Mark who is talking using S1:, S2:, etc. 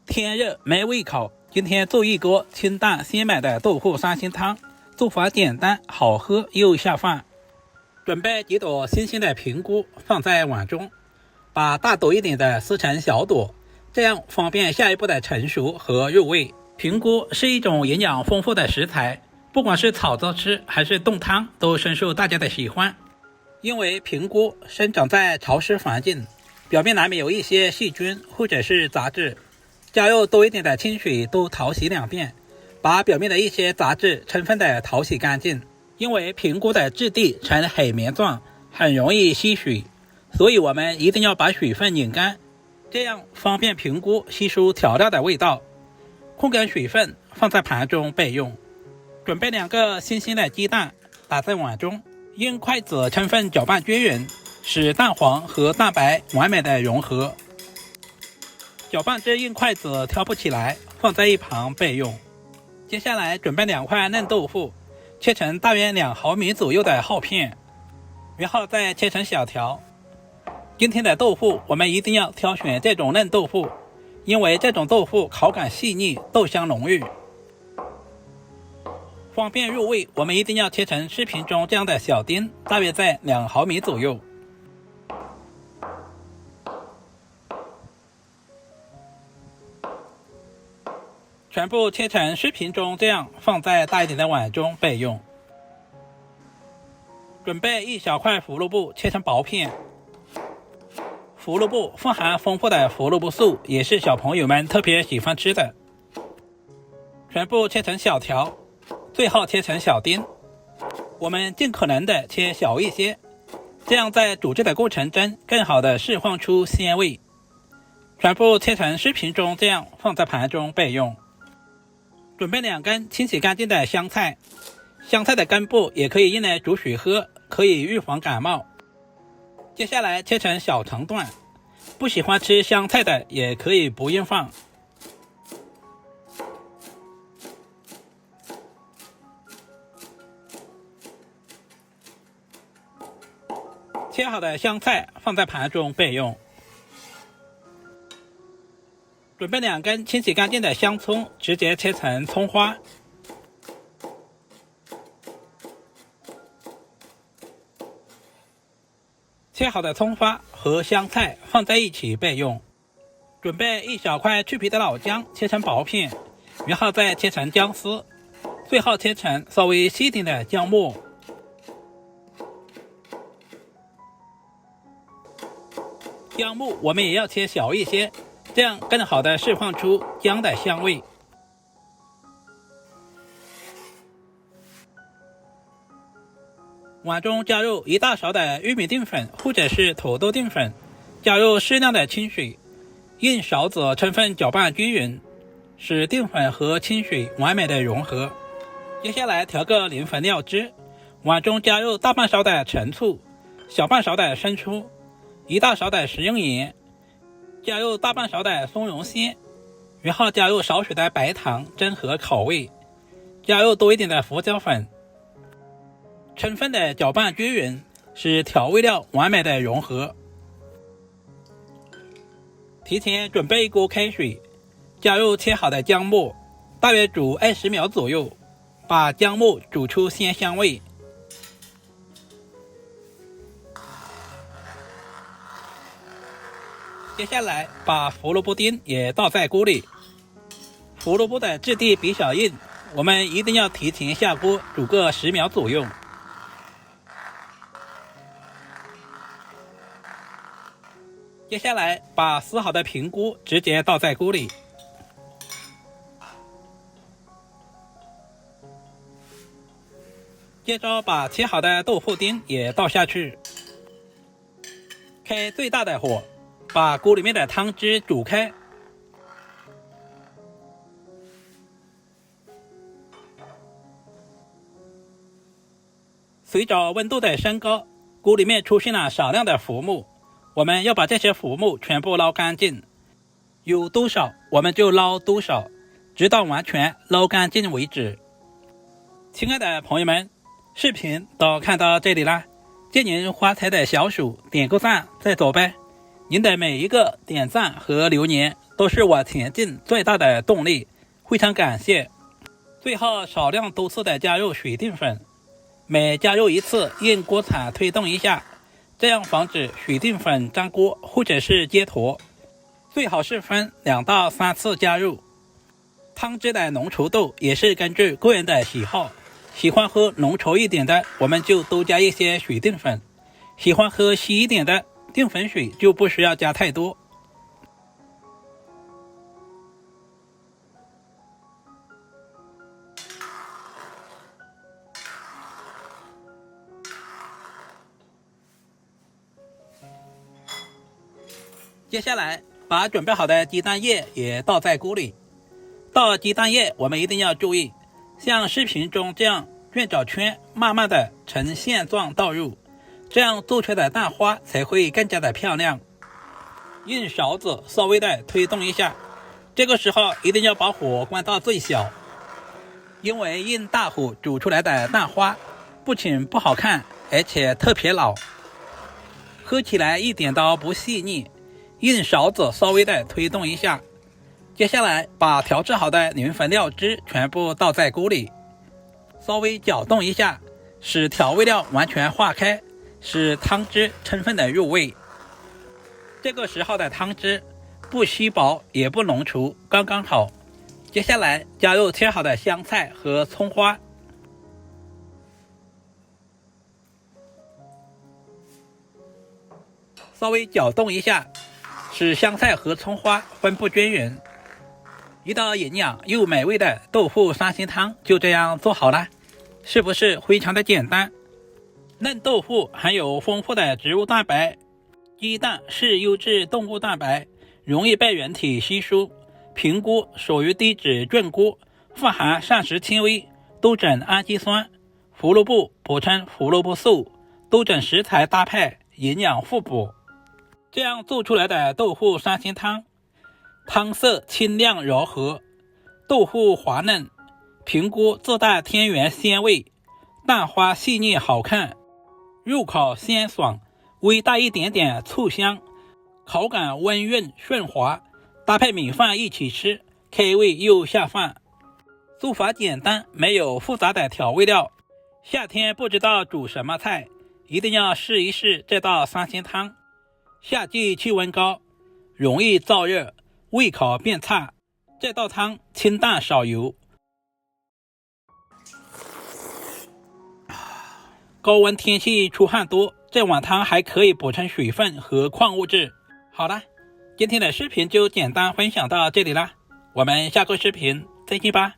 S1: 天热没胃口，今天做一锅清淡鲜美的豆腐三鲜汤，做法简单好喝又下饭。准备几朵新鲜的平菇放在碗中，把大朵一点的撕成小朵，这样方便下一步的成熟和入味。平菇是一种营养丰富的食材，不管是炒着吃还是炖汤都深受大家的喜欢。因为平菇生长在潮湿环境，表面难免有一些细菌或者是杂质，加入多一点的清水都淘洗2遍，把表面的一些杂质充分的淘洗干净。因为平菇的质地呈海绵状，很容易吸水，所以我们一定要把水分拧干，这样方便平菇吸收调料的味道。控干水分放在盘中备用。准备2个新鲜的鸡蛋打在碗中，用筷子充分搅拌均匀，使蛋黄和蛋白完美的融合。搅拌至用筷子挑不起来，放在一旁备用。接下来准备2块嫩豆腐，切成大约2毫米左右的厚片，然后再切成小条。今天的豆腐我们一定要挑选这种嫩豆腐，因为这种豆腐口感细腻，豆香浓郁。方便入味，我们一定要切成视频中这样的小丁，大约在2毫米左右。全部切成视频中这样放在大一点的碗中备用。准备1小块胡萝卜切成薄片，胡萝卜富含丰富的胡萝卜素，也是小朋友们特别喜欢吃的。全部切成小条，最后切成小丁。我们尽可能的切小一些，这样在煮制的过程中更好的释放出鲜味。全部切成视频中这样放在盘中备用。准备2根清洗干净的香菜，香菜的根部也可以用来煮水喝，可以预防感冒。接下来切成小长段，不喜欢吃香菜的也可以不用放。切好的香菜放在盘中备用。准备2根清洗干净的香葱，直接切成葱花。切好的葱花和香菜放在一起备用。准备1小块去皮的老姜，切成薄片，然后再切成姜丝，最后切成稍微细一点的姜末。姜末我们也要切小一些，这样更好的释放出姜的香味。碗中加入1大勺的玉米淀粉或者是土豆淀粉，加入适量的清水，用勺子充分搅拌均匀，使淀粉和清水完美的融合。接下来调个磷粉料汁，碗中加入大半勺的陈醋，小半勺的生抽，1大勺的食用盐，加入大半勺的松茸鲜，然后加入少许的白糖增和口味，加入多一点的胡椒粉，充分的搅拌均匀，使调味料完美的融合。提前准备1锅开水，加入切好的姜末，大约煮20秒左右，把姜末煮出鲜香味。接下来把胡萝卜丁也倒在锅里。胡萝卜的质地比较硬，我们一定要提前下锅煮个10秒左右。接下来把撕好的平菇直接倒在锅里，接着把切好的豆腐丁也倒下去，开最大的火，把锅里面的汤汁煮开。随着温度的升高，锅里面出现了少量的浮木，我们要把这些浮木全部捞干净，有多少我们就捞多少，直到完全捞干净为止。亲爱的朋友们，视频都看到这里了，借您发财的小手点个赞再走呗。您的每一个点赞和留言都是我前进最大的动力，非常感谢。最后少量多次的加入水淀粉，每加入一次用锅铲推动一下，这样防止水淀粉粘锅或者是结坨。最好是分2到3次加入。汤汁的浓稠度也是根据个人的喜好，喜欢喝浓稠一点的，我们就多加一些水淀粉；喜欢喝稀一点的，淀粉水就不需要加太多。接下来把准备好的鸡蛋液也倒在锅里。倒鸡蛋液我们一定要注意，像视频中这样卷角圈慢慢的呈线状倒入，这样做出来的蛋花才会更加的漂亮。用勺子稍微的推动一下，这个时候一定要把火关到最小，因为用大火煮出来的蛋花不仅不好看，而且特别老，喝起来一点都不细腻。用勺子稍微的推动一下，接下来把调制好的原粉料汁全部倒在锅里，稍微搅动一下，使调味料完全化开，使汤汁充分的入味。这个时候的汤汁不稀薄也不浓稠，刚刚好。接下来加入切好的香菜和葱花，稍微搅动一下，使香菜和葱花分布均匀。一道营养又美味的豆腐三鲜汤就这样做好了，是不是非常的简单？嫩豆腐含有丰富的植物蛋白，鸡蛋是优质动物蛋白，容易被人体吸收。平菇属于低脂菌菇，富含膳食纤维、多种氨基酸，胡萝卜补充胡萝卜素，多种食材搭配，营养互补。这样做出来的豆腐三鲜汤，汤色清亮柔和，豆腐滑嫩，平菇自带天然鲜味，蛋花细腻好看，入口鲜爽，微带一点点醋香，口感温润顺滑，搭配米饭一起吃，开胃又下饭。做法简单，没有复杂的调味料，夏天不知道煮什么菜，一定要试一试这道三鲜汤。夏季气温高，容易燥热，胃口变差，这道汤清淡少油。高温天气出汗多，这碗汤还可以补充水分和矿物质。好了，今天的视频就简单分享到这里啦，我们下个视频再见吧。